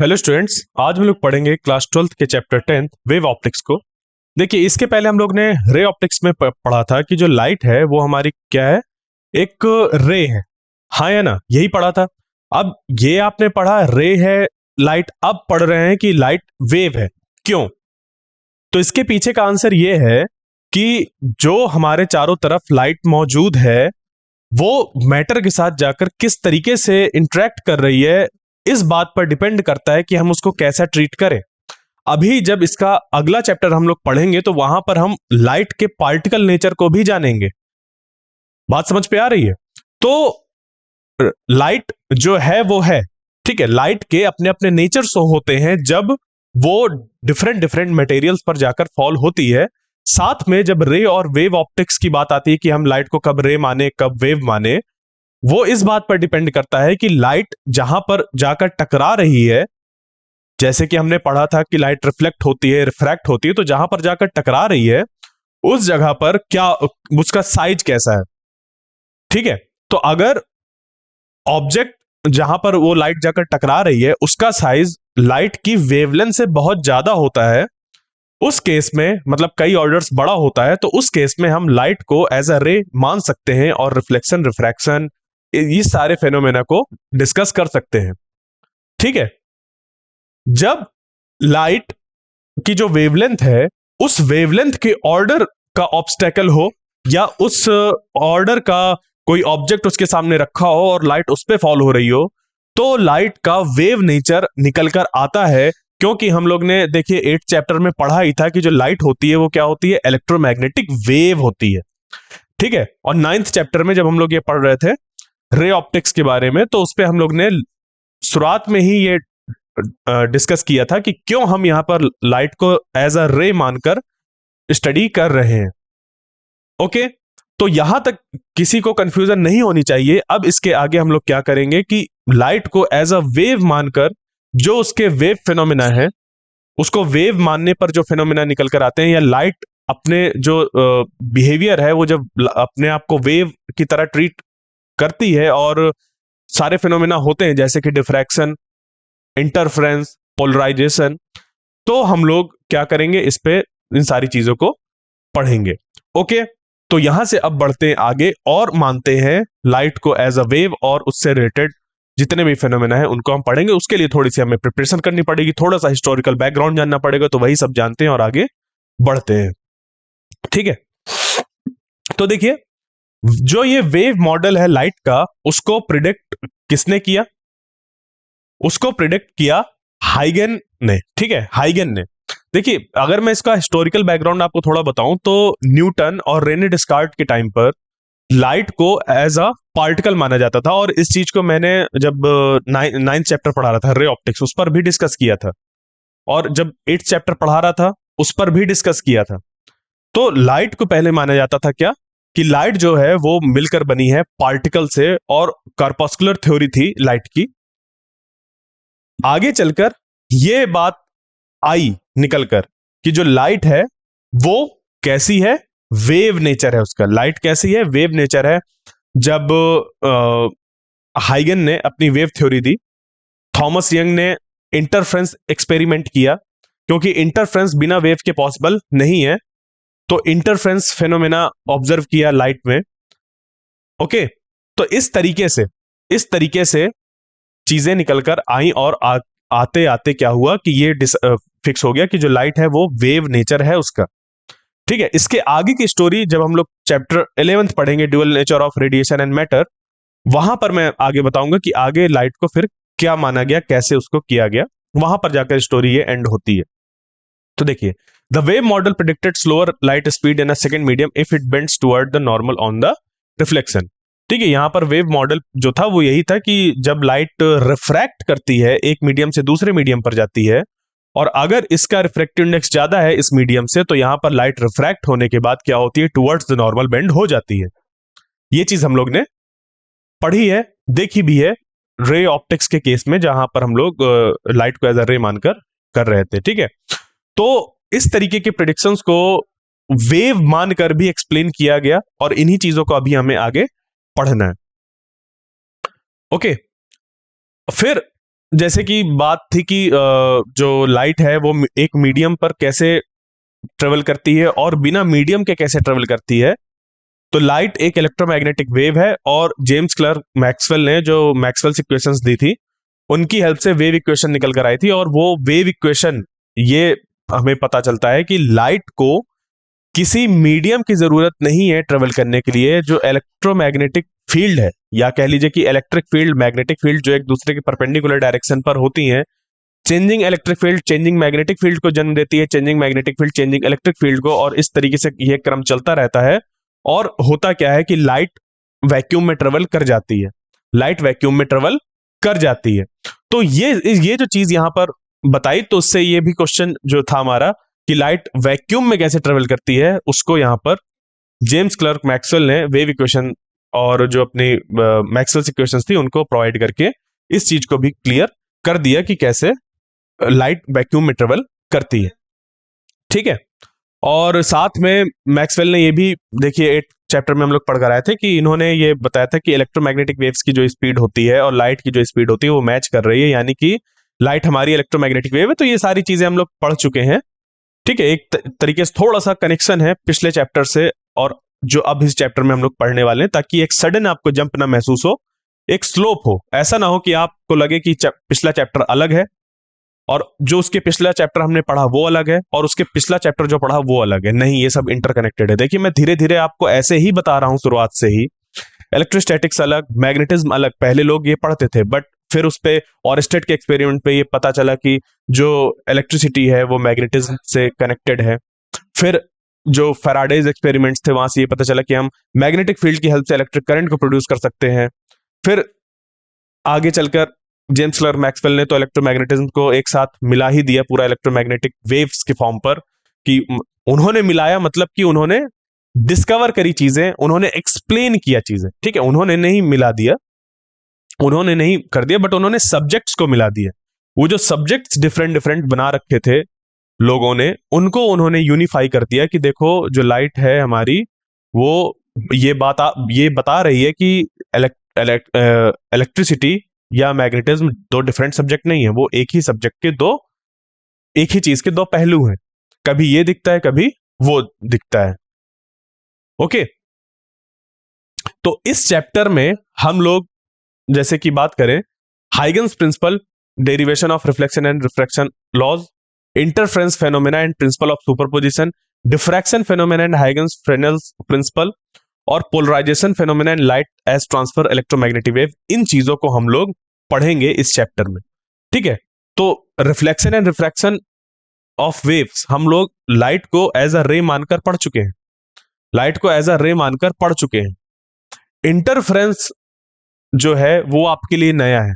Hello students, आज हम लोग पढ़ेंगे क्लास 12th के चैप्टर 10 वेव ऑप्टिक्स को। देखिए, इसके पहले हम लोग ने रे ऑप्टिक्स में पढ़ा था कि जो लाइट है वो हमारी क्या है, एक रे है। हाँ या ना, यही पढ़ा था। अब ये आपने पढ़ा रे है लाइट, अब पढ़ रहे हैं कि लाइट वेव है। क्यों? तो इसके पीछे का आंसर ये है कि जो हमारे चारों तरफ लाइट मौजूद है वो मैटर के साथ जाकर किस तरीके से इंटरेक्ट कर रही है, इस बात पर डिपेंड करता है कि हम उसको कैसा ट्रीट करें। अभी जब इसका अगला चैप्टर हम लोग पढ़ेंगे तो वहां पर हम लाइट के पार्टिकल नेचर को भी जानेंगे। बात समझ पे आ रही है? तो लाइट जो है वो है, ठीक है। लाइट के अपने अपने नेचर होते हैं जब वो डिफरेंट डिफरेंट मटेरियल्स पर जाकर फॉल होती है। साथ में जब रे और वेव ऑप्टिक्स की बात आती है कि हम लाइट को कब रे माने कब वेव माने, वो इस बात पर डिपेंड करता है कि लाइट जहां पर जाकर टकरा रही है, जैसे कि हमने पढ़ा था कि लाइट रिफ्लेक्ट होती है, रिफ्रैक्ट होती है, तो जहां पर जाकर टकरा रही है उस जगह पर क्या उसका साइज कैसा है। ठीक है, तो अगर ऑब्जेक्ट जहां पर वो लाइट जाकर टकरा रही है उसका साइज लाइट की वेवलेंथ से बहुत ज्यादा होता है, उस केस में मतलब कई ऑर्डर्स बड़ा होता है, तो उस केस में हम लाइट को एज अ रे मान सकते हैं और रिफ्लेक्शन रिफ्रैक्शन ये सारे फेनोमेना को डिस्कस कर सकते हैं। ठीक है, जब लाइट की जो वेवलेंथ है उस वेवलेंथ के ऑर्डर का ऑब्स्टेकल हो या उस ऑर्डर का कोई ऑब्जेक्ट उसके सामने रखा हो और लाइट उस पर फॉल हो रही हो, तो लाइट का वेव नेचर निकल कर आता है। क्योंकि हम लोग ने देखिए 8th चैप्टर में पढ़ा ही था कि जो लाइट होती है वो क्या होती है, इलेक्ट्रोमैग्नेटिक वेव होती है। ठीक है, और 9th चैप्टर में जब हम लोग ये पढ़ रहे थे रे ऑप्टिक्स के बारे में, तो उस पर हम लोग ने शुरुआत में ही ये डिस्कस किया था कि क्यों हम यहां पर लाइट को एज अ रे मानकर स्टडी कर रहे हैं। ओके, तो यहां तक किसी को कंफ्यूजन नहीं होनी चाहिए। अब इसके आगे हम लोग क्या करेंगे कि लाइट को एज अ वेव मानकर जो उसके वेव फिनोमिना है, उसको वेव मानने पर जो फिनोमिना निकल कर आते हैं, या लाइट अपने जो बिहेवियर है वो जब अपने आप को वेव की तरह ट्रीट करती है और सारे फिनोमिना होते हैं जैसे कि डिफ्रैक्शन, इंटरफ्रेंस, पोलराइजेशन, तो हम लोग क्या करेंगे, इस पे इन सारी चीजों को पढ़ेंगे। ओके, तो यहां से अब बढ़ते हैं आगे और मानते हैं लाइट को एज अ वेव और उससे रिलेटेड जितने भी फिनोमेना है उनको हम पढ़ेंगे। उसके लिए थोड़ी सी हमें प्रिपरेशन करनी पड़ेगी, थोड़ा सा हिस्टोरिकल बैकग्राउंड जानना पड़ेगा, तो वही सब जानते हैं और आगे बढ़ते हैं। ठीक है, तो देखिए जो ये वेव मॉडल है लाइट का, उसको प्रिडिक्ट किसने किया? उसको प्रिडिक्ट किया हाइगन ने। ठीक है, हाइगन ने। देखिए, अगर मैं इसका हिस्टोरिकल बैकग्राउंड आपको थोड़ा बताऊं तो न्यूटन और रेने डिस्कार्ट के टाइम पर लाइट को एज अ पार्टिकल माना जाता था, और इस चीज को मैंने जब 9th चैप्टर पढ़ा रहा था रे ऑप्टिक्स उस पर भी डिस्कस किया था, और जब 8th चैप्टर पढ़ा रहा था उस पर भी डिस्कस किया था। तो लाइट को पहले माना जाता था क्या, कि लाइट जो है वो मिलकर बनी है पार्टिकल से, और कार्पस्कुलर थ्योरी थी लाइट की। आगे चलकर ये बात आई निकलकर कि जो लाइट है वो कैसी है, वेव नेचर है उसका। लाइट कैसी है, वेव नेचर है। जब हाइगन ने अपनी वेव थ्योरी दी, थॉमस यंग ने इंटरफ्रेंस एक्सपेरिमेंट किया, क्योंकि इंटरफ्रेंस बिना वेव के पॉसिबल नहीं है, तो इंटरफ्रेंस फेनोमेना ऑब्जर्व किया लाइट में। ओके, तो इस तरीके से चीजें निकलकर आई, और आते आते क्या हुआ कि ये फिक्स हो गया कि जो लाइट है वो वेव नेचर है उसका। ठीक है, इसके आगे की स्टोरी जब हम लोग चैप्टर 11th पढ़ेंगे, dual nature of radiation and matter, वहां पर मैं आगे बताऊंगा कि आगे लाइट को फिर क्या माना गया, कैसे उसको किया गया, वहां पर जाकर स्टोरी ये एंड होती है। तो देखिए, the wave model predicted slower light speed in a second medium if it bends toward the normal on the reflection. ठीक है, यहां पर वेव मॉडल जो था वो यही था कि जब लाइट रिफ्रैक्ट करती है एक मीडियम से दूसरे मीडियम पर जाती है, और अगर इसका रिफ्रैक्टिव इंडेक्स ज्यादा है इस मीडियम से, तो यहां पर लाइट रिफ्रैक्ट होने के बाद क्या होती है, टुवर्ड्स द नॉर्मल बेंड हो जाती है। ये चीज हम लोग ने पढ़ी है, देखी भी है रे ऑप्टिक्स के केस में, जहां पर हम लोग लाइट को एज अ रे मानकर कर रहे थे। ठीक है, तो इस तरीके के प्रिडिक्शंस को वेव मानकर भी एक्सप्लेन किया गया, और इन्हीं चीजों को अभी हमें आगे पढ़ना है। ओके, फिर जैसे कि बात थी कि जो लाइट है वो एक मीडियम पर कैसे ट्रेवल करती है और बिना मीडियम के कैसे ट्रेवल करती है। तो लाइट एक इलेक्ट्रोमैग्नेटिक वेव है और जेम्स क्लर्क मैक्सवेल ने जो मैक्सवेल्स इक्वेशंस दी थी उनकी हेल्प से वेव इक्वेशन निकल कर आई थी, और वो वेव इक्वेशन, ये हमें पता चलता है कि लाइट को किसी मीडियम की जरूरत नहीं है ट्रेवल करने के लिए। जो इलेक्ट्रोमैग्नेटिक फील्ड है, या कह लीजिए कि इलेक्ट्रिक फील्ड, मैग्नेटिक फील्ड, जो एक दूसरे के परपेंडिकुलर डायरेक्शन पर होती हैं, changing electric field changing magnetic field को जन्म देती है, changing magnetic field changing electric field को, और इस तरीके से यह क्रम चलता रहता है। और होता क्या है कि लाइट वैक्यूम में ट्रेवल कर जाती है, लाइट वैक्यूम में ट्रेवल कर जाती है। तो ये जो चीज यहां पर बताई, तो उससे ये भी क्वेश्चन जो था हमारा कि लाइट वैक्यूम में कैसे ट्रेवल करती है, उसको यहां पर जेम्स क्लर्क मैक्सवेल ने वेव इक्वेशन और जो अपनी मैक्सवेल्स इक्वेशंस थी उनको प्रोवाइड करके इस चीज को भी क्लियर कर दिया कि कैसे लाइट वैक्यूम में ट्रेवल करती है। ठीक है, और साथ में मैक्सवेल ने ये भी, देखिए 8 चैप्टर में हम लोग पढ़ कर आए थे कि इन्होंने ये बताया था कि इलेक्ट्रोमैग्नेटिक वेव्स की जो स्पीड होती है और लाइट की जो स्पीड होती है वो मैच कर रही है, यानी कि लाइट हमारी इलेक्ट्रोमैग्नेटिक वेव है। तो ये सारी चीजें हम लोग पढ़ चुके हैं। ठीक है, एक तरीके से थोड़ा सा कनेक्शन है पिछले चैप्टर से और जो अब इस चैप्टर में हम लोग पढ़ने वाले हैं, ताकि एक सडन आपको जंप ना महसूस हो, एक स्लोप हो। ऐसा ना हो कि आपको लगे कि पिछला चैप्टर अलग है और जो उसके पिछला चैप्टर हमने पढ़ा वो अलग है और उसके पिछला चैप्टर जो पढ़ा वो अलग है। नहीं, ये सब इंटरकनेक्टेड है। देखिए, मैं धीरे धीरे आपको ऐसे ही बता रहा हूं शुरुआत से ही। इलेक्ट्रोस्टैटिक्स अलग, मैग्नेटिज्म अलग, पहले लोग ये पढ़ते थे, बट फिर उस पे ऑरस्टेड के एक्सपेरिमेंट पे ये पता चला कि जो इलेक्ट्रिसिटी है वो मैग्नेटिज्म से कनेक्टेड है। फिर जो फैराडेज एक्सपेरिमेंट्स थे वहां से ये पता चला कि हम मैग्नेटिक फील्ड की हेल्प से इलेक्ट्रिक करंट को प्रोड्यूस कर सकते हैं। फिर आगे चलकर जेम्स क्लर्क मैक्सवेल ने तो इलेक्ट्रोमैग्नेटिज्म को एक साथ मिला ही दिया पूरा इलेक्ट्रोमैग्नेटिक वेव्स के फॉर्म पर, कि उन्होंने मिलाया मतलब कि उन्होंने डिस्कवर करी चीजें, उन्होंने एक्सप्लेन किया चीजें। ठीक है, उन्होंने नहीं मिला दिया, उन्होंने नहीं कर दिया, बट उन्होंने सब्जेक्ट्स को मिला दिया। वो जो सब्जेक्ट्स डिफरेंट डिफरेंट बना रखे थे लोगों ने, उनको उन्होंने यूनिफाई कर दिया कि देखो जो लाइट है हमारी, वो ये बता रही है कि इलेक्ट्रिसिटी या मैग्नेटिज्म दो डिफरेंट सब्जेक्ट नहीं है, वो एक ही सब्जेक्ट के दो, एक ही चीज के दो पहलू हैं। कभी ये दिखता है, कभी वो दिखता है। ओके, तो इस चैप्टर में हम लोग जैसे कि बात करें Huygens principle, derivation of reflection and refraction laws, interference phenomena and principle of superposition, diffraction phenomena and Huygens Fresnel's principle, और polarisation phenomena and light as transfer electromagnetic wave, इन चीजों को हम लोग पढ़ेंगे इस चैप्टर में। ठीक है, तो reflection and refraction of waves हम लोग लाइट को एज अ रे मानकर पढ़ चुके हैं, लाइट को एज अ रे मानकर पढ़ चुके हैं। इंटरफेरेंस जो है वो आपके लिए नया है।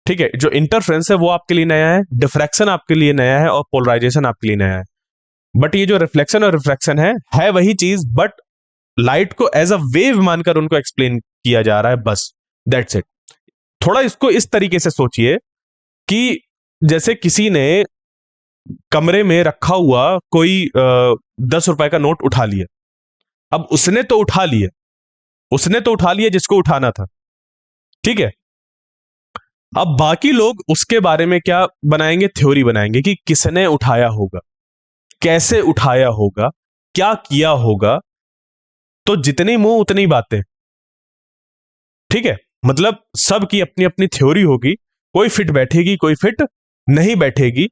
ठीक है, जो इंटरफेरेंस है वो आपके लिए नया है, डिफ्रैक्शन आपके लिए नया है और पोलराइजेशन आपके लिए नया है। बट ये जो रिफ्लेक्शन और रिफ्रैक्शन है वही चीज, बट लाइट को एज अ वेव मानकर उनको एक्सप्लेन किया जा रहा है, बस दैट्स इट। थोड़ा इसको इस तरीके से सोचिए कि जैसे किसी ने कमरे में रखा हुआ कोई 10 रुपए का नोट उठा लिया। अब उसने तो उठा लिया जिसको उठाना था। ठीक है, अब बाकी लोग उसके बारे में क्या बनाएंगे, थ्योरी बनाएंगे कि किसने उठाया होगा, कैसे उठाया होगा, क्या किया होगा। तो जितनी मुंह उतनी बातें। ठीक है, मतलब सबकी अपनी अपनी थ्योरी होगी, कोई फिट बैठेगी कोई फिट नहीं बैठेगी,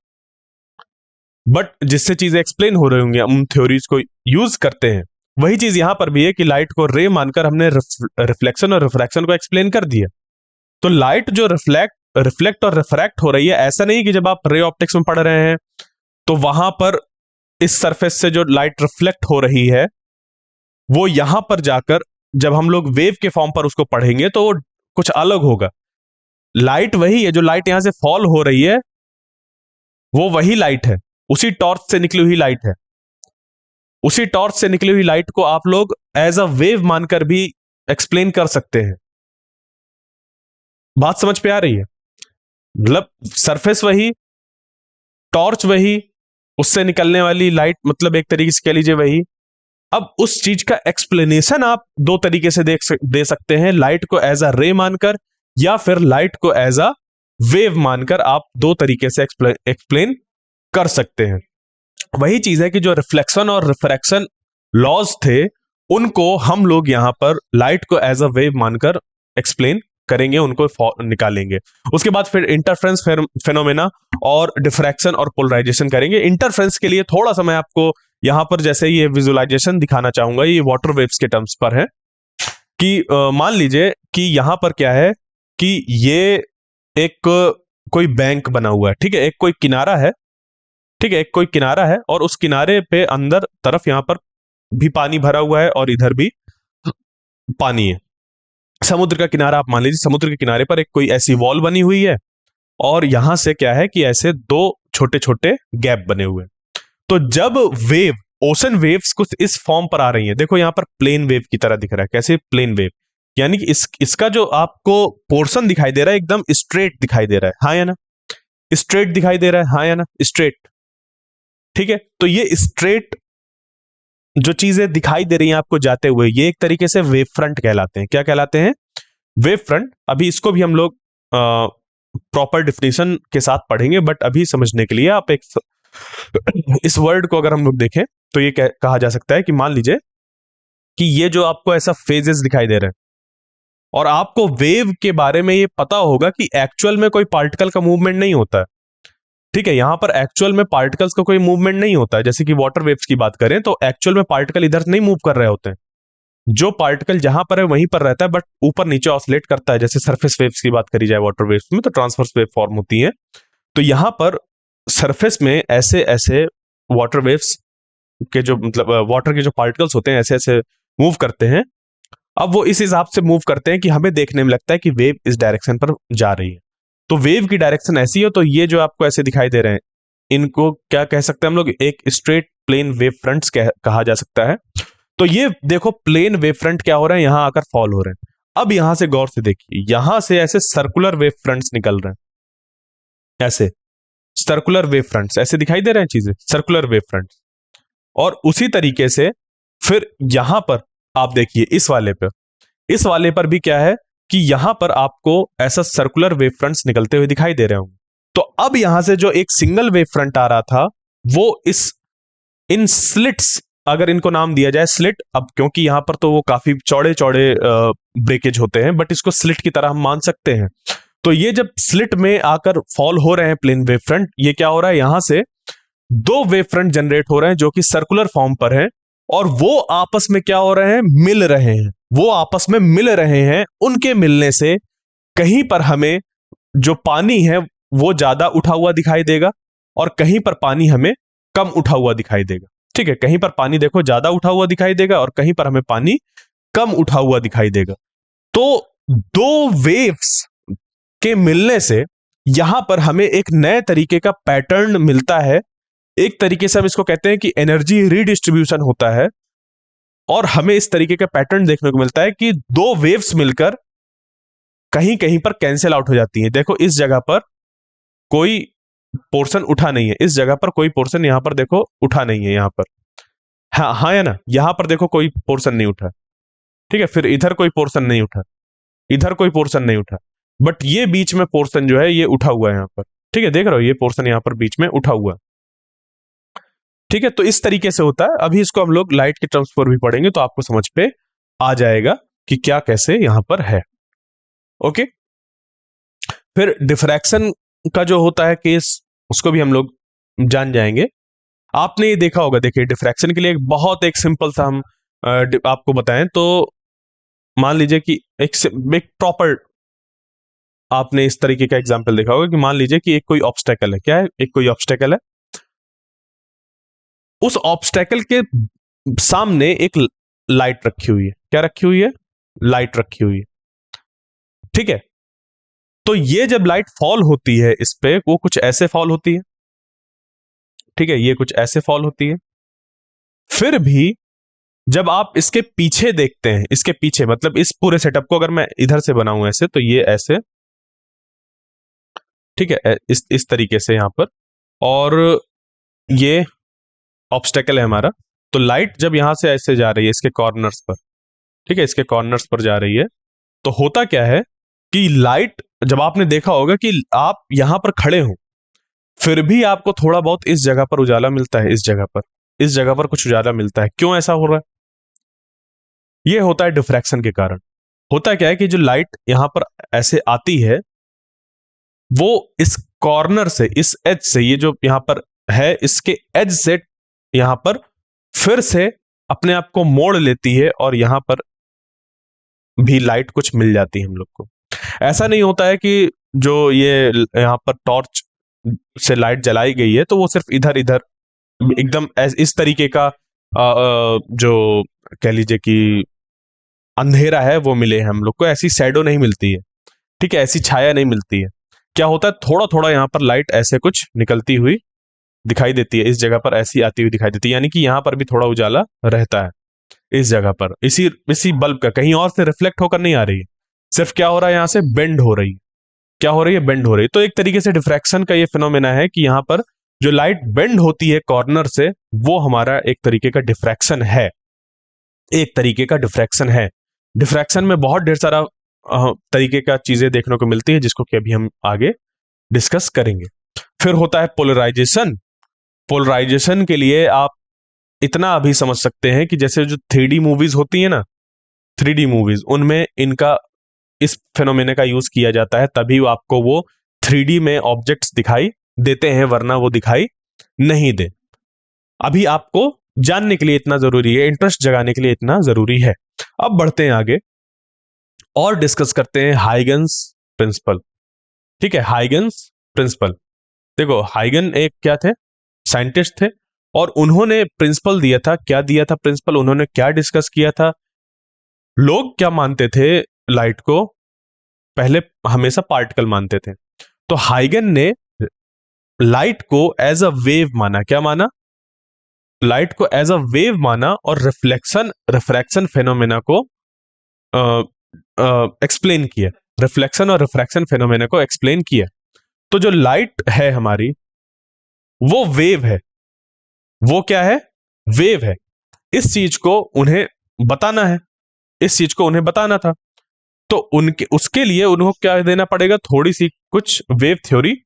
बट जिससे चीजें एक्सप्लेन हो रही होंगी हम थ्योरीज को यूज करते हैं। वही चीज यहां पर भी है कि लाइट को रे मानकर हमने रिफ्लेक्शन और रिफ्रैक्शन को एक्सप्लेन कर दिया। तो लाइट जो रिफ्लेक्ट और रिफ्रैक्ट हो रही है, ऐसा नहीं कि जब आप रे ऑप्टिक्स में पढ़ रहे हैं तो वहां पर इस सरफेस से जो लाइट रिफ्लेक्ट हो रही है वो यहां पर जाकर जब हम लोग वेव के फॉर्म पर उसको पढ़ेंगे तो वो कुछ अलग होगा। लाइट वही है, जो लाइट यहां से फॉल हो रही है वो वही लाइट है, उसी टॉर्च से निकली हुई लाइट है। उसी टॉर्च से निकली हुई लाइट को आप लोग एज अ वेव मानकर भी एक्सप्लेन कर सकते हैं। बात समझ पे आ रही है? मतलब सरफेस वही, टॉर्च वही, उससे निकलने वाली लाइट मतलब एक तरीके से कह लीजिए वही। अब उस चीज का एक्सप्लेनेशन आप दो तरीके से दे सकते हैं, लाइट को एज अ रे मानकर या फिर लाइट को एज अ वेव मानकर आप दो तरीके से एक्सप्लेन कर सकते हैं। वही चीज है कि जो रिफ्लेक्शन और रिफ्रैक्शन लॉज थे उनको हम लोग यहां पर लाइट को एज अ वेव मानकर एक्सप्लेन करेंगे, उनको निकालेंगे। उसके बाद फिर इंटरफ्रेंस फेनोमेना और डिफ्रैक्शन और पोलराइजेशन करेंगे। इंटरफ्रेंस के लिए थोड़ा सा मैं आपको यहां पर जैसे ये विजुअलाइजेशन दिखाना चाहूंगा, ये वाटर वेव्स के टर्म्स पर है कि मान लीजिए कि यहां पर क्या है कि ये एक कोई बैंक बना हुआ है, ठीक है, एक कोई किनारा है, ठीक है, एक कोई किनारा है और उस किनारे पे अंदर तरफ यहां पर भी पानी भरा हुआ है और इधर भी पानी है। समुद्र का किनारा आप मान लीजिए, समुद्र के किनारे पर एक कोई ऐसी वॉल बनी हुई है और यहां से क्या है कि ऐसे दो छोटे छोटे गैप बने हुए हैं। तो जब वेव, ओशन वेव्स कुछ इस फॉर्म पर आ रही है, देखो यहां पर प्लेन वेव की तरह दिख रहा है। कैसे प्लेन वेव? यानी कि इसका जो आपको पोर्शन दिखाई दे रहा है एकदम स्ट्रेट दिखाई दे रहा है, हाँ या ना? स्ट्रेट दिखाई दे रहा है, हाँ या ना? स्ट्रेट, ठीक है। तो ये स्ट्रेट जो चीजें दिखाई दे रही हैं आपको जाते हुए, ये एक तरीके से वेव फ्रंट कहलाते हैं। क्या कहलाते हैं? Wave front. अभी इसको भी हम लोग प्रॉपर डिफिनेशन के साथ पढ़ेंगे, बट अभी समझने के लिए आप एक इस वर्ड को अगर हम लोग देखें तो ये कहा जा सकता है कि मान लीजिए कि ये जो आपको ऐसा फेजेस दिखाई दे रहे हैं और आपको वेव के बारे में ये पता होगा कि एक्चुअल में कोई पार्टिकल का मूवमेंट नहीं होता है, ठीक है। यहां पर एक्चुअल में पार्टिकल्स का कोई मूवमेंट नहीं होता है। जैसे कि वाटर वेव्स की बात करें तो एक्चुअल में पार्टिकल इधर नहीं मूव कर रहे होते हैं, जो पार्टिकल जहां पर है वहीं पर रहता है, बट ऊपर नीचे ऑसिलेट करता है। जैसे सरफेस वेव्स की बात करी जाए वाटर वेव्स में तो ट्रांसवर्स वेव फॉर्म होती है। तो यहां पर सरफेस में ऐसे ऐसे वाटर वेव्स के जो मतलब वाटर के जो पार्टिकल्स होते हैं ऐसे ऐसे मूव करते हैं। अब वो इस हिसाब से मूव करते हैं कि हमें देखने में लगता है कि वेव इस डायरेक्शन पर जा रही है। तो वेव की डायरेक्शन ऐसी है, तो ये जो आपको ऐसे दिखाई दे रहे हैं इनको क्या कह सकते हैं हम लोग? एक स्ट्रेट प्लेन वेव फ्रंट्स कहा जा सकता है। तो ये देखो प्लेन वेव फ्रंट क्या हो रहे हैं, यहां आकर फॉल हो रहे हैं। अब यहां से गौर से देखिए, यहां से ऐसे सर्कुलर वेव फ्रंट्स निकल रहे हैं, ऐसे सर्कुलर वेव फ्रंट्स ऐसे दिखाई दे रहे हैं चीजें, सर्कुलर वेव फ्रंट्स। और उसी तरीके से फिर यहां पर आप देखिए इस वाले पर भी क्या है कि यहां पर आपको ऐसा सर्कुलर वेव फ्रंट्स निकलते हुए दिखाई दे रहे होंगे। तो अब यहां से जो एक सिंगल वेव फ्रंट आ रहा था वो इन स्लिट्स, अगर इनको नाम दिया जाए स्लिट, अब क्योंकि यहां पर तो वो काफी चौड़े चौड़े ब्रेकेज होते हैं, बट इसको स्लिट की तरह हम मान सकते हैं। तो ये जब स्लिट में आकर फॉल हो रहे हैं प्लेन वेव फ्रंट, ये क्या हो रहा है, यहां से दो वेव फ्रंट जनरेट हो रहे हैं जो कि सर्कुलर फॉर्म पर है और वो आपस में क्या हो रहे हैं, मिल रहे हैं। वो आपस में मिल रहे हैं, उनके मिलने से कहीं पर हमें जो पानी है वो ज्यादा उठा हुआ दिखाई देगा और कहीं पर पानी हमें कम उठा हुआ दिखाई देगा, ठीक है। कहीं पर पानी देखो ज्यादा उठा हुआ दिखाई देगा और कहीं पर हमें पानी कम उठा हुआ दिखाई देगा। तो दो वेव्स के मिलने से यहां पर हमें एक नए तरीके का पैटर्न मिलता है। एक तरीके से हम इसको कहते हैं कि एनर्जी रीडिस्ट्रीब्यूशन होता है और हमें इस तरीके का पैटर्न देखने को मिलता है कि दो वेव्स मिलकर कहीं कहीं पर कैंसिल आउट हो जाती हैं। देखो इस जगह पर कोई पोर्शन उठा नहीं है, इस जगह पर कोई पोर्शन यहां पर देखो उठा नहीं है, यहां पर हाँ हाँ या ना, यहां पर देखो कोई पोर्शन नहीं उठा, ठीक है। फिर इधर कोई पोर्शन नहीं उठा, इधर कोई पोर्शन नहीं उठा, बट ये बीच में पोर्शन जो है ये उठा हुआ है यहां पर, ठीक है। देख रहे हो ये पोर्शन यहां पर बीच में उठा हुआ है, ठीक है। तो इस तरीके से होता है। अभी इसको हम लोग लाइट के टर्म्स पर भी पढ़ेंगे तो आपको समझ पे आ जाएगा कि क्या कैसे यहां पर है। ओके, फिर डिफ्रैक्शन का जो होता है केस उसको भी हम लोग जान जाएंगे। आपने ये देखा होगा, देखिए डिफ्रैक्शन के लिए एक बहुत एक सिंपल सा हम आपको बताएं तो मान लीजिए कि एक प्रॉपर आपने इस तरीके का एग्जांपल देखा होगा कि मान लीजिए कि एक कोई ऑब्स्टेकल है, क्या है, एक कोई ऑब्स्टेकल है, उस ऑब्स्टेकल के सामने एक लाइट रखी हुई है। क्या रखी हुई है? लाइट रखी हुई है, ठीक है। तो ये जब लाइट फॉल होती है इस पे, वो कुछ ऐसे फॉल होती है, ठीक है, ये कुछ ऐसे फॉल होती है। फिर भी जब आप इसके पीछे देखते हैं, इसके पीछे मतलब इस पूरे सेटअप को अगर मैं इधर से बनाऊं ऐसे, तो ये ऐसे, ठीक है, इस तरीके से यहां पर, और ये ऑब्स्टेकल है हमारा। तो लाइट जब यहां से ऐसे जा रही है इसके कॉर्नर्स पर, ठीक है, इसके कॉर्नर्स पर जा रही है, तो होता क्या है कि लाइट जब आपने देखा होगा कि आप यहां पर खड़े हो, फिर भी आपको थोड़ा बहुत इस जगह पर उजाला मिलता है, इस जगह पर कुछ उजाला मिलता है। क्यों ऐसा हो रहा है? ये होता है डिफ्रैक्शन के कारण। होता क्या है कि जो लाइट यहां पर ऐसे आती है, वो इस कॉर्नर से, इस एज से, ये जो यहां पर है, इसके एज से यहां पर फिर से अपने आप को मोड़ लेती है और यहां पर भी लाइट कुछ मिल जाती है हम लोग को। ऐसा नहीं होता है कि जो ये यहां पर टॉर्च से लाइट जलाई गई है तो वो सिर्फ इधर इधर एकदम इस तरीके का जो कह लीजिए कि अंधेरा है वो मिले हम लोग को, ऐसी शैडो नहीं मिलती है, ठीक है, ऐसी छाया नहीं मिलती है। क्या होता है, थोड़ा थोड़ा यहाँ पर लाइट ऐसे कुछ निकलती हुई दिखाई देती है, इस जगह पर ऐसी आती हुई दिखाई देती है, यानी कि यहाँ पर भी थोड़ा उजाला रहता है इस जगह पर, इसी इसी बल्ब का, कहीं और से रिफ्लेक्ट होकर नहीं आ रही है, सिर्फ क्या हो रहा है, यहाँ से बेंड हो रही है। क्या हो रही है? बेंड हो रही है। तो एक तरीके से डिफ्रैक्शन का ये फिनोमेना है कि यहाँ पर जो लाइट बेंड होती है कॉर्नर से, वो हमारा एक तरीके का डिफ्रैक्शन है, एक तरीके का डिफ्रैक्शन है। डिफ्रैक्शन में बहुत ढेर सारा तरीके का चीजें देखने को मिलती है, जिसको कि अभी हम आगे डिस्कस करेंगे। फिर होता है पोलराइजेशन। पोलराइजेशन के लिए आप इतना अभी समझ सकते हैं कि जैसे जो 3D मूवीज होती है ना, 3D मूवीज, उनमें इनका, इस फिनोमेना का यूज किया जाता है, तभी आपको वो 3D में ऑब्जेक्ट्स दिखाई देते हैं, वरना वो दिखाई नहीं दे। अभी आपको जानने के लिए इतना जरूरी है, इंटरेस्ट जगाने के लिए इतना जरूरी है। अब बढ़ते हैं आगे और डिस्कस करते हैं हाइगन्स प्रिंसिपल। ठीक है, हाइगन्स प्रिंसिपल। देखो, हाइगन एक क्या थे? साइंटिस्ट थे, और उन्होंने प्रिंसिपल दिया था। क्या दिया था प्रिंसिपल? उन्होंने क्या डिस्कस किया था? लोग क्या मानते थे लाइट को? पहले हमेशा पार्टिकल मानते थे, तो हाइगन ने लाइट को एज अ वेव माना। क्या माना? लाइट को एज अ वेव माना, और रिफ्रैक्शन फेनोमेना को एक्सप्लेन किया। रिफ्लेक्शन और रिफ्रैक्शन फेनोमेना को एक्सप्लेन किया। तो जो लाइट है हमारी, वो वेव है। वो क्या है? वेव है। इस चीज को उन्हें बताना है, इस चीज को उन्हें बताना था, तो उनके उसके लिए उनको क्या देना पड़ेगा? थोड़ी सी कुछ वेव थ्योरी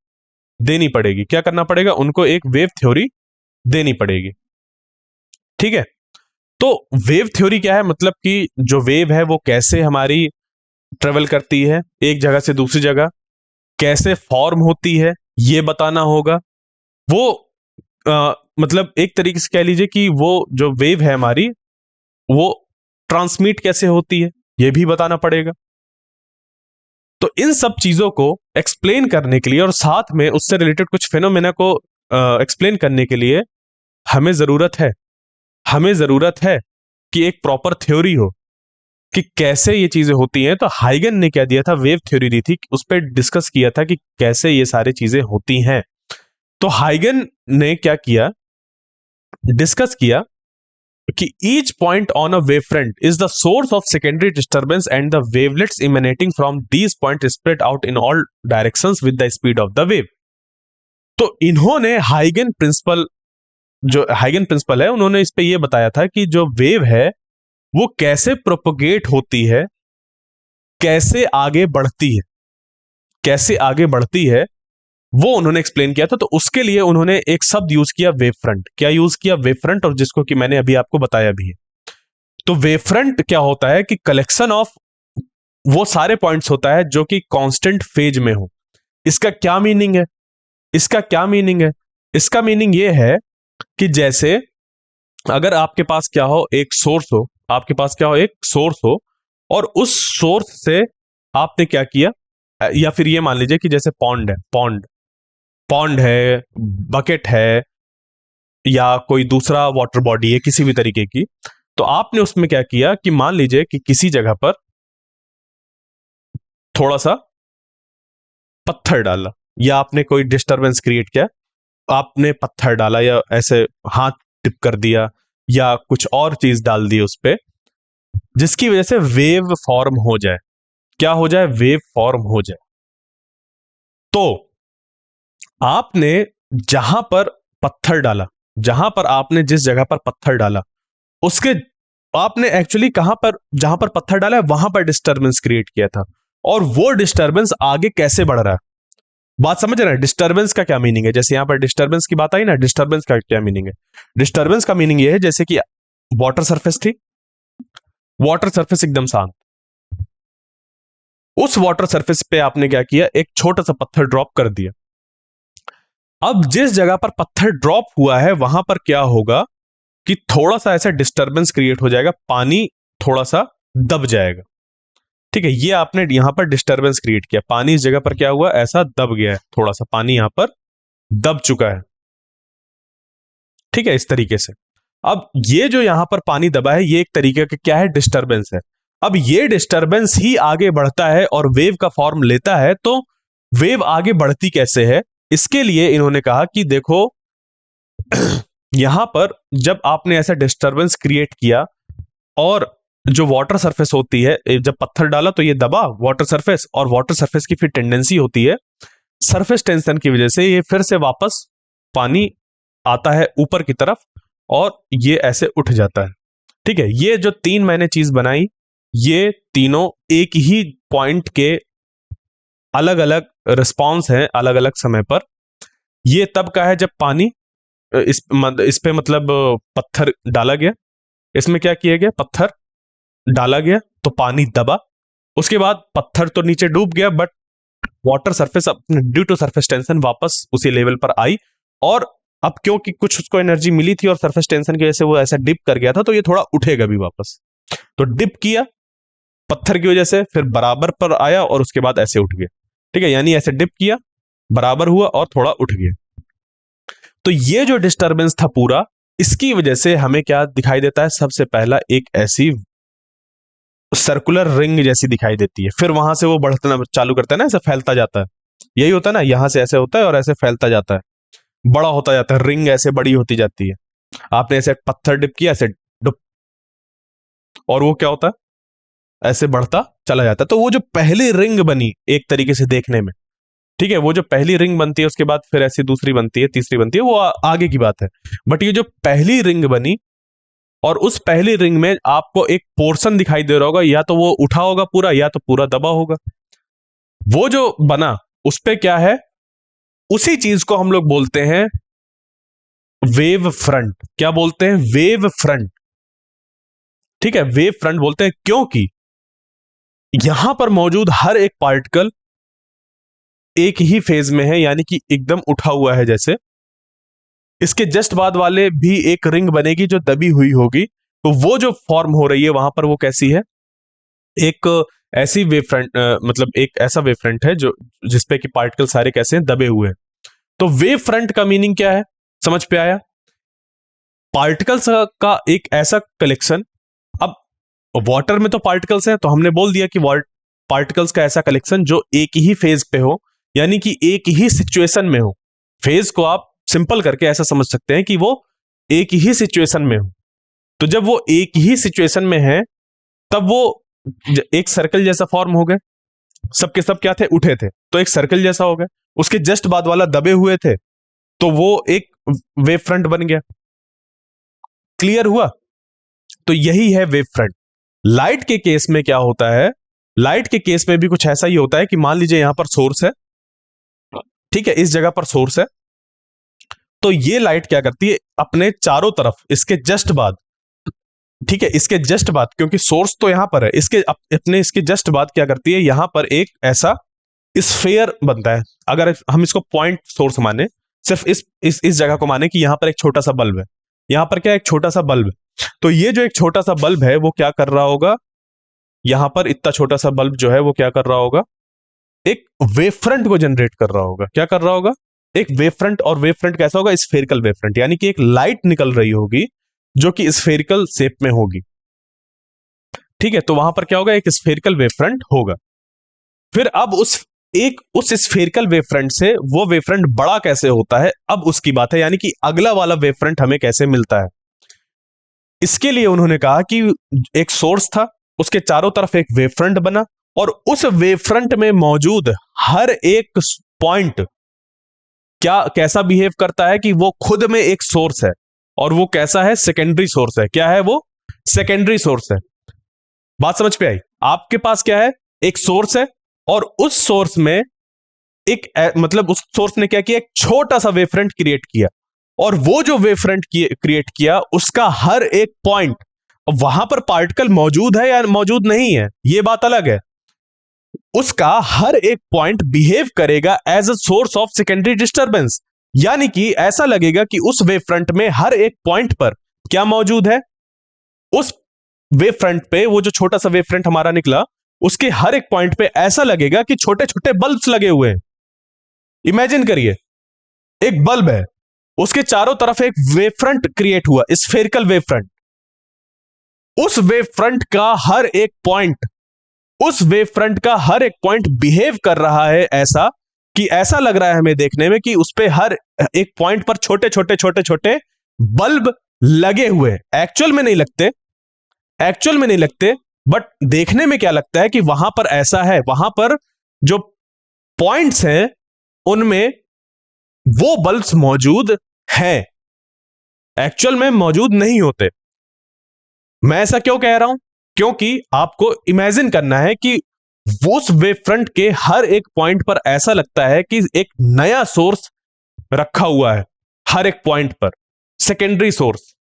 देनी पड़ेगी। क्या करना पड़ेगा? उनको एक वेव थ्योरी देनी पड़ेगी। ठीक है, तो वेव थ्योरी क्या है? मतलब कि जो वेव है वो कैसे हमारी ट्रेवल करती है एक जगह से दूसरी जगह, कैसे फॉर्म होती है, ये बताना होगा। वो मतलब एक तरीके से कह लीजिए कि वो जो वेव है हमारी, वो ट्रांसमिट कैसे होती है, ये भी बताना पड़ेगा। तो इन सब चीजों को एक्सप्लेन करने के लिए, और साथ में उससे रिलेटेड कुछ फिनोमेना को एक्सप्लेन करने के लिए हमें जरूरत है कि एक प्रॉपर थ्योरी हो कि कैसे ये चीजें होती हैं। तो हाइगन ने क्या दिया था? वेव थ्योरी दी थी, उस पर डिस्कस किया था कि कैसे ये सारी चीजें होती हैं। तो हाइगन ने क्या किया? डिस्कस किया कि each point on a wavefront is the source of secondary disturbance and the wavelets emanating from these points spread out in all directions with the speed of the wave। तो इन्होंने हाइगन प्रिंसिपल है, उन्होंने इस पे ये बताया था कि जो वेव है वो कैसे प्रोपोगेट होती है, कैसे आगे बढ़ती है, कैसे आगे बढ़ती है, वो उन्होंने एक्सप्लेन किया था। तो उसके लिए उन्होंने एक शब्द यूज किया, वेव फ्रंट। क्या यूज किया? वेव फ्रंट, और जिसको कि मैंने अभी आपको बताया भी है। तो वेव फ्रंट क्या होता है कि कलेक्शन ऑफ वो सारे पॉइंट्स होता है जो कि कांस्टेंट फेज में हो। इसका क्या मीनिंग है? इसका मीनिंग ये है कि जैसे अगर आपके पास क्या हो, एक सोर्स हो, आपके पास क्या हो, एक सोर्स हो, और उस सोर्स से आपने क्या किया, या फिर ये मान लीजिए कि जैसे पॉन्ड है, बकेट है, या कोई दूसरा वाटर बॉडी है किसी भी तरीके की, तो आपने उसमें क्या किया कि मान लीजिए कि किसी जगह पर थोड़ा सा पत्थर डाला, या आपने कोई डिस्टरबेंस क्रिएट किया, आपने पत्थर डाला या ऐसे हाथ टिप कर दिया या कुछ और चीज डाल दी उस पे, जिसकी वजह से वेव फॉर्म हो जाए। क्या हो जाए? वेव फॉर्म हो जाए। तो आपने जहां पर पत्थर डाला, जहां पर आपने जिस जगह पर पत्थर डाला, उसके आपने एक्चुअली कहां पर, जहां पर पत्थर डाला है वहां पर डिस्टरबेंस क्रिएट किया था, और वो डिस्टर्बेंस आगे कैसे बढ़ रहा है। बात समझ रहे हैं डिस्टर्बेंस का क्या मीनिंग है। जैसे यहां पर डिस्टर्बेंस की बात आई ना, डिस्टर्बेंस का क्या मीनिंग है। डिस्टर्बेंस का मीनिंग ये है जैसे कि वाटर सरफेस थी, वाटर सरफेस एकदम शांत, उस वाटर सरफेस पे आपने क्या किया, एक छोटा सा पत्थर ड्रॉप कर दिया। अब जिस जगह पर पत्थर ड्रॉप हुआ है वहां पर क्या होगा कि थोड़ा सा ऐसा डिस्टर्बेंस क्रिएट हो जाएगा, पानी थोड़ा सा दब जाएगा। ठीक है, ये आपने यहां पर डिस्टर्बेंस क्रिएट किया, पानी इस जगह पर क्या हुआ, ऐसा दब गया है, थोड़ा सा पानी यहां पर दब चुका है। ठीक है, इस तरीके से। अब ये जो यहां पर पानी दबा है ये एक तरीके का क्या है, डिस्टर्बेंस है। अब ये डिस्टर्बेंस ही आगे बढ़ता है और वेव का फॉर्म लेता है। तो वेव आगे बढ़ती कैसे है, इसके लिए इन्होंने कहा कि देखो यहां पर जब आपने ऐसा डिस्टर्बेंस क्रिएट किया और जो वाटर सरफेस होती है, जब पत्थर डाला तो ये दबा वाटर सरफेस, और वाटर सरफेस की फिर टेंडेंसी होती है सरफेस टेंशन की वजह से ये फिर से वापस पानी आता है ऊपर की तरफ और ये ऐसे उठ जाता है। ठीक है, ये जो तीन मैंने चीज बनाई ये तीनों एक ही पॉइंट के अलग अलग रिस्पॉन्स हैं अलग अलग समय पर। ये तब का है जब पानी इस पे मतलब पत्थर डाला गया, इसमें क्या किया गया, पत्थर डाला गया तो पानी दबा, उसके बाद पत्थर तो नीचे डूब गया but water surface due to surface tension वापस उसी लेवल पर आई, और अब क्योंकि कुछ उसको एनर्जी मिली थी और सरफेस टेंशन की वजह से वो ऐसा डिप कर गया था तो ये थोड़ा उठेगा भी वापस। तो डिप किया पत्थर की वजह से, फिर बराबर पर आया और उसके बाद ऐसे उठ गया। ठीक है, यानी ऐसे डिप किया, बराबर हुआ और थोड़ा उठ गया। तो ये जो डिस्टर्बेंस था पूरा, इसकी वजह से हमें क्या दिखाई देता है, सबसे पहला एक ऐसी सर्कुलर रिंग जैसी दिखाई देती है, फिर वहां से वो बढ़ना चालू करता है ना, ऐसे फैलता जाता है। यही होता है ना, यहां से ऐसे होता है और ऐसे फैलता जाता है, बड़ा होता जाता है, रिंग ऐसे बड़ी होती जाती है। आपने ऐसे पत्थर डिप किया, ऐसे डुप, और वो क्या होता है, ऐसे बढ़ता चला जाता है। तो वो जो पहली रिंग बनी एक तरीके से देखने में, ठीक है, वो जो पहली रिंग बनती है उसके बाद फिर ऐसी दूसरी बनती है, तीसरी बनती है, वो आगे की बात है। बट ये जो पहली रिंग बनी और उस पहली रिंग में आपको एक पोर्शन दिखाई दे रहा होगा, या तो वो उठा होगा पूरा या तो पूरा दबा होगा। वो जो बना उस पे क्या है, उसी चीज को हम लोग बोलते हैं वेव फ्रंट। क्या बोलते हैं, वेव फ्रंट। ठीक है, वेव फ्रंट बोलते हैं क्योंकि यहां पर मौजूद हर एक पार्टिकल एक ही फेज में है, यानी कि एकदम उठा हुआ है जैसे। इसके जस्ट बाद वाले भी एक रिंग बनेगी जो दबी हुई होगी, तो वो जो फॉर्म हो रही है वहां पर वो कैसी है, एक ऐसी वेव फ्रंट, मतलब एक ऐसा वेव फ्रंट है जो जिसपे कि पार्टिकल सारे कैसे हैं, दबे हुए हैं। तो वेव फ्रंट का मीनिंग क्या है, समझ पे आया, पार्टिकल्स का एक ऐसा कलेक्शन। अब वाटर में तो पार्टिकल्स हैं तो हमने बोल दिया कि पार्टिकल्स का ऐसा कलेक्शन जो एक ही फेज पे हो, यानी कि एक ही सिचुएशन में हो। फेज को आप सिंपल करके ऐसा समझ सकते हैं कि वो एक ही सिचुएशन में हो। तो जब वो एक ही सिचुएशन में है तब वो एक सर्कल जैसा फॉर्म हो गए, सबके सब क्या थे, उठे थे, तो एक सर्कल जैसा हो गया। उसके जस्ट बाद वाला दबे हुए थे तो वो एक वेव फ्रंट बन गया। क्लियर हुआ, तो यही है वेव फ्रंट। लाइट के केस में क्या होता है, लाइट के केस में भी कुछ ऐसा ही होता है कि मान लीजिए यहां पर सोर्स है, ठीक है, इस जगह पर सोर्स है, तो ये लाइट क्या करती है, अपने चारों तरफ इसके जस्ट बाद, ठीक है, इसके जस्ट बाद, क्योंकि सोर्स तो यहां पर है, इसके अपने इसके जस्ट बाद क्या करती है, यहां पर एक ऐसा स्फेयर बनता है। अगर हम इसको पॉइंट सोर्स माने, सिर्फ इस जगह को माने कि यहां पर एक छोटा सा बल्ब है, यहां पर क्या, एक छोटा सा बल्ब है, तो ये जो एक छोटा सा बल्ब है वो क्या कर रहा होगा, यहां पर इतना छोटा सा बल्ब जो है वो क्या कर रहा होगा, एक वेव फ्रंट को जनरेट कर रहा होगा। क्या कर रहा होगा, एक वेव फ्रंट। और वेव फ्रंट कैसा होगा, स्फेरिकल वेव फ्रंट, यानी कि एक लाइट निकल रही होगी जो कि स्फेरिकल शेप में होगी। ठीक है, तो वहां पर क्या होगा, एक स्फेरिकल वेव फ्रंट होगा। फिर अब उस स्फेरिकल वेव फ्रंट से वो वेव फ्रंट बड़ा कैसे होता है, अब उसकी बात है, यानी कि अगला वाला वेव फ्रंट हमें कैसे मिलता है। इसके लिए उन्होंने कहा कि एक सोर्स था, उसके चारों तरफ एक वेव फ्रंट बना, और उस वेव फ्रंट में मौजूद हर एक पॉइंट क्या कैसा बिहेव करता है कि वो खुद में एक सोर्स है, और वो कैसा है, सेकेंडरी सोर्स है। क्या है वो, सेकेंडरी सोर्स है। बात समझ पे आई, आपके पास क्या है, एक सोर्स है और उस सोर्स में मतलब उस सोर्स ने क्या किया, एक छोटा सा वेव फ्रंट क्रिएट किया, और वो जो वेव फ्रंट क्रिएट किया उसका हर एक पॉइंट, वहां पर पार्टिकल मौजूद है या मौजूद नहीं है ये बात अलग है, उसका हर एक पॉइंट बिहेव करेगा as a source of secondary disturbance. यानी कि ऐसा लगेगा कि उस वेव फ्रंट में हर एक पॉइंट पर क्या मौजूद है, उस वेव फ्रंट पे, वो जो छोटा सा वेव फ्रंट हमारा निकला, उसके हर एक पॉइंट पे ऐसा लगेगा कि छोटे छोटे बल्ब्स लगे हुए हैं। इमेजिन करिए, एक बल्ब है, उसके चारों तरफ एक वेव फ्रंट क्रिएट हुआ, स्फेरिकल वेव फ्रंट। उस वेव फ्रंट का हर एक पॉइंट, उस वेव फ्रंट का हर एक पॉइंट बिहेव कर रहा है ऐसा कि ऐसा लग रहा है हमें देखने में कि उस पे हर एक पॉइंट पर छोटे छोटे छोटे छोटे बल्ब लगे हुए हैं। एक्चुअल में नहीं लगते, एक्चुअल में नहीं लगते, बट देखने में क्या लगता है कि वहां पर ऐसा है, वहां पर जो पॉइंट्स हैं उनमें वो बल्ब्स मौजूद हैं, एक्चुअल में मौजूद नहीं होते। मैं ऐसा क्यों कह रहा हूं, क्योंकि आपको इमेजिन करना है कि उस वेव फ्रंट के हर एक पॉइंट पर ऐसा लगता है कि एक नया सोर्स रखा हुआ है, हर एक पॉइंट पर सेकेंडरी सोर्स,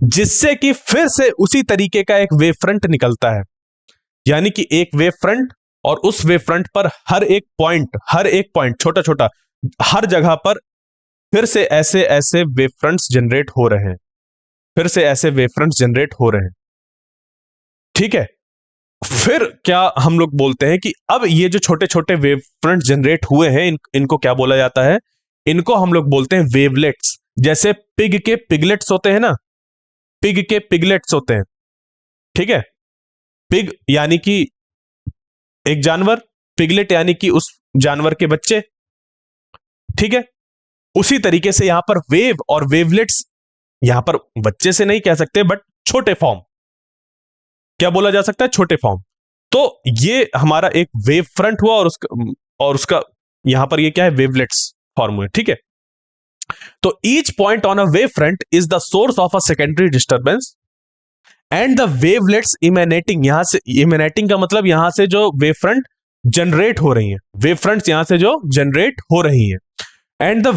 जिससे कि फिर से उसी तरीके का एक वेव फ्रंट निकलता है। यानी कि एक वेव फ्रंट, और उस वेव फ्रंट पर हर एक पॉइंट छोटा छोटा, हर जगह पर फिर से ऐसे ऐसे वेव फ्रंट्स जनरेट हो रहे हैं, फिर से ऐसे वेव फ्रंट्स जनरेट हो रहे हैं। ठीक है, फिर क्या हम लोग बोलते हैं कि अब ये जो छोटे छोटे वेव फ्रंट जनरेट हुए हैं, इनको क्या बोला जाता है, इनको हम लोग बोलते हैं वेवलेट्स। जैसे पिग के पिगलेट्स होते हैं ना, पिग के पिगलेट्स होते हैं, ठीक है, पिग यानी कि एक जानवर, पिगलेट यानी कि उस जानवर के बच्चे, ठीक है। उसी तरीके से यहां पर वेव और वेवलेट्स, यहां पर बच्चे से नहीं कह सकते, बट छोटे फॉर्म, क्या बोला जा सकता है, छोटे फॉर्म। तो ये हमारा एक वेव फ्रंट हुआ, और उसका यहां पर ये क्या है, वेवलेट्स फॉर्म हुए, ठीक है। तो each point on a wave front is the source of a secondary disturbance and the wavelets emanating, यहां से इमेनेटिंग का मतलब यहां से जो वेव फ्रंट जनरेट हो रही हैं, वेव फ्रंट्स यहां से जो जनरेट हो रही हैं, and the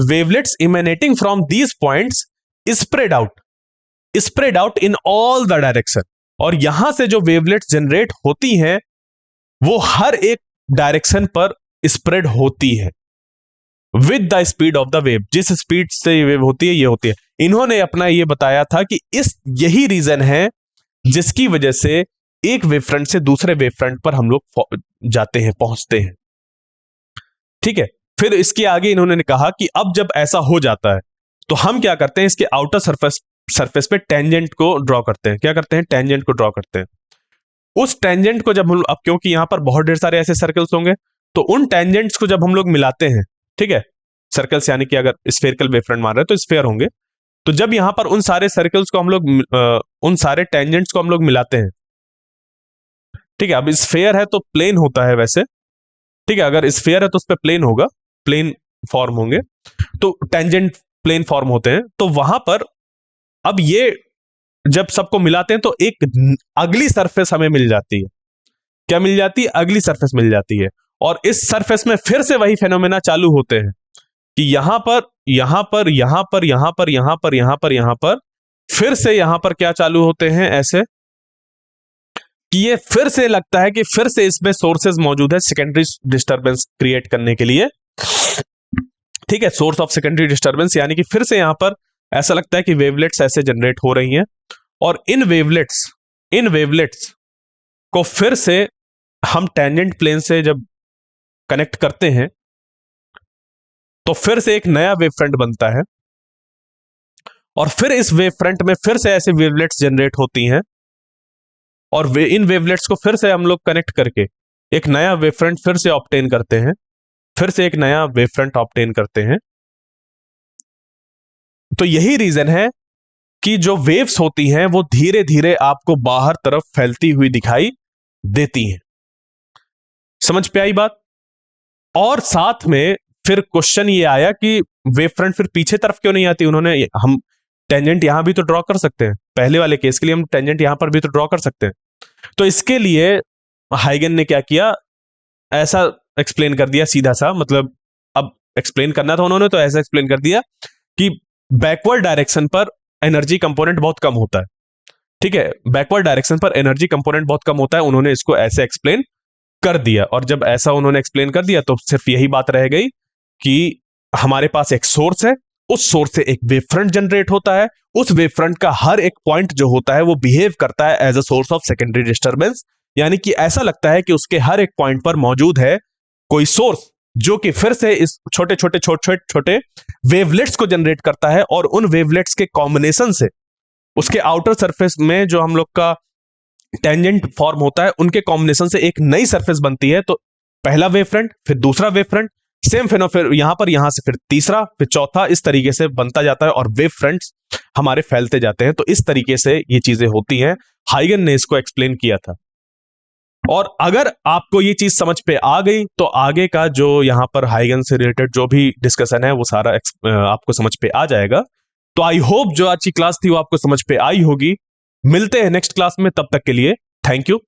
wavelets emanating from these points spread out in all the direction. और यहां से जो वेवलेट्स जनरेट होती हैं वो हर एक डायरेक्शन पर स्प्रेड होती है with the speed of the wave, जिस स्पीड से ये वेव होती है ये होती है। इन्होंने अपना ये बताया था कि यही रीजन है जिसकी वजह से एक वेव फ्रंट से दूसरे वेव फ्रंट पर हम लोग जाते हैं, पहुंचते हैं, ठीक है। फिर इसके आगे इन्होंने कहा कि अब जब ऐसा हो जाता है तो हम क्या करते हैं, इसके आउटर सरफेस पे टेंजेंट को ड्रॉ करते हैं। क्या करते हैं, टेंजेंट को ड्रॉ करते हैं। उस टेंजेंट को जब हम, अब क्योंकि यहां पर बहुत ढेर सारे ऐसे सर्कल्स होंगे, तो उन टेंजेंट्स को जब हम लोग मिलाते हैं, ठीक है, सर्कल्स यानी कि अगर स्फेरिकल वेव फ्रंट मान रहे हैं तो स्फेयर होंगे, तो जब यहां पर उन सारे सर्कल्स को हम लोग, उन सारे टेंजेंट्स को हम लोग मिलाते हैं, ठीक है। अब स्फेयर है तो प्लेन होता है वैसे, ठीक है, अगर स्फेयर है तो उस पर प्लेन होगा, प्लेन फॉर्म होंगे, तो टेंजेंट प्लेन फॉर्म होते हैं। तो वहां पर अब ये जब सबको मिलाते हैं तो एक अगली सरफेस हमें मिल जाती है। क्या मिल जाती है, अगली सरफेस मिल जाती है। और इस सरफेस में फिर से वही फेनोमेना चालू होते हैं कि यहां पर यहां पर यहां पर यहां पर यहां पर यहां पर यहां पर फिर से यहां पर क्या चालू होते हैं, ऐसे कि ये फिर से लगता है कि फिर से इसमें सोर्सेज मौजूद है सेकेंडरी डिस्टर्बेंस क्रिएट करने के लिए, ठीक है, सोर्स ऑफ सेकेंडरी डिस्टर्बेंस। यानी कि फिर से यहां पर ऐसा लगता है कि वेवलेट्स ऐसे जनरेट हो रही हैं, और इन वेवलेट्स को फिर से हम टेंजेंट प्लेन से जब कनेक्ट करते हैं तो फिर से एक नया वेव फ्रंट बनता है, और फिर इस वेव फ्रंट में फिर से ऐसे वेवलेट्स जनरेट होती हैं, और इन वेवलेट्स को फिर से हम लोग कनेक्ट करके एक नया वेव फ्रंट फिर से ऑब्टेन करते हैं, फिर से एक नया वेव फ्रंट ऑब्टेन करते हैं। तो यही रीजन है कि जो वेव्स होती हैं वो धीरे धीरे आपको बाहर तरफ फैलती हुई दिखाई देती हैं। समझ पे आई बात। और साथ में फिर क्वेश्चन ये आया कि वेव फ्रंट फिर पीछे तरफ क्यों नहीं आती, उन्होंने, हम टेंजेंट यहां भी तो ड्रॉ कर सकते हैं, पहले वाले केस के लिए हम टेंजेंट यहां पर भी तो ड्रॉ कर सकते हैं। तो इसके लिए हाइगन ने क्या किया, ऐसा एक्सप्लेन कर दिया सीधा सा, मतलब अब एक्सप्लेन करना था उन्होंने तो ऐसा एक्सप्लेन कर दिया कि बैकवर्ड डायरेक्शन पर एनर्जी कंपोनेंट बहुत कम होता है। ठीक है, बैकवर्ड डायरेक्शन पर एनर्जी कंपोनेंट बहुत कम होता है, उन्होंने इसको ऐसे एक्सप्लेन कर दिया। और जब ऐसा उन्होंने एक्सप्लेन कर दिया तो सिर्फ यही बात रह गई कि हमारे पास एक सोर्स है, उस सोर्स से एक वेव फ्रंट जनरेट होता है, उस वेव फ्रंट का हर एक पॉइंट जो होता है वो बिहेव करता है as a source of secondary disturbance, यानी कि ऐसा लगता है कि उसके हर एक पॉइंट पर मौजूद है कोई सोर्स जो कि फिर से इस छोटे छोटे छोटे छोटे वेवलेट्स को जनरेट करता है, और उन वेवलेट्स के कॉम्बिनेशन से उसके आउटर सरफेस में जो हम लोग का टेंजेंट फॉर्म होता है, उनके कॉम्बिनेशन से एक नई सरफेस बनती है। तो पहला वेव फ्रंट, फिर दूसरा वेव फ्रंट, सेम फिर यहां से फिर तीसरा, फिर चौथा, इस तरीके से बनता जाता है और वेव फ्रंट्स हमारे फैलते जाते हैं। तो इस तरीके से ये चीजें होती हैं, हाइगन ने इसको एक्सप्लेन किया था। और अगर आपको ये चीज समझ पे आ गई तो आगे का जो यहां पर हाइगन से रिलेटेड जो भी डिस्कशन है वो सारा आपको समझ पे आ जाएगा। तो आई होप जो आज की क्लास थी वो आपको समझ पे आई होगी। मिलते हैं नेक्स्ट क्लास में, तब तक के लिए थैंक यू।